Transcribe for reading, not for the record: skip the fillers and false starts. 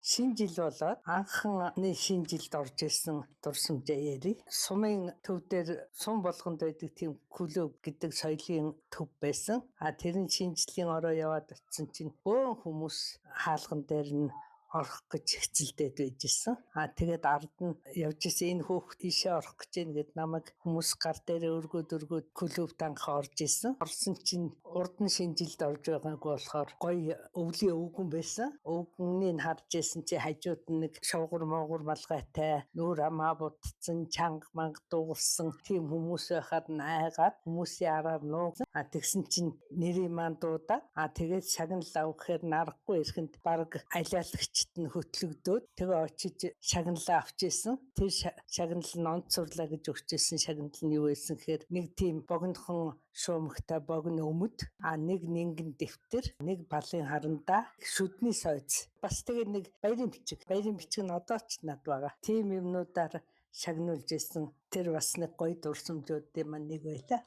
Шинэ жил болоод анхны шинэ жилд орж исэн дурсамжаа ярив. Сумын төв дээр сум болгонд байдаг тийм клуб гэдэг соёлын төв байсан. Тэр нь шинэ жилийн ороо яваад очисон чинь бөөн хүмүүс хаалган дээр нь орох гэж хэцэлдээд байжсэн. Тэгээд ард нь явж исэн энэ хөөхт ийшээ орох гэж байна гэд намайг хүмүүс гар дээрээ өргөөд клубт анх орж исэн. Орсон чинь урд нь шинэ жилд орж байгаагүй болохоор гоё өвлийн өвгөн байсан. Өвгөнийг харж исэн чи хажууд нь нэг шовгор моогор малгайтай нүүр амаа бутцсан чанга манга дуугарсан тийм хүмүүс байхад айгаад хүмүүсийн араар нуугсан. Тэгсэн чинь нэрийн маань дуудаад тэгээд шагнал аваххээр нарахгүй ирэхэнд баг алиалагчд нь хөтлөгдөөд тэгээ очиж шагналаа авч исэн. Тэр шагнал нь онцорлаа гэж өгч исэн шагнал нь юу байсан гэхээр нэг тийм богинохон шуумхтай богино өмд, нэг нингэн дэвтэр, нэг балын харандаа, шүдний сойц. Бас тэгээ нэг баярын бичиг. Баярын бичиг нь одоо ч над байгаа. Тийм юмнуудаар шагнуулж исэн. Тэр бас нэг гоё дурсамжуудын маань нэг байлаа.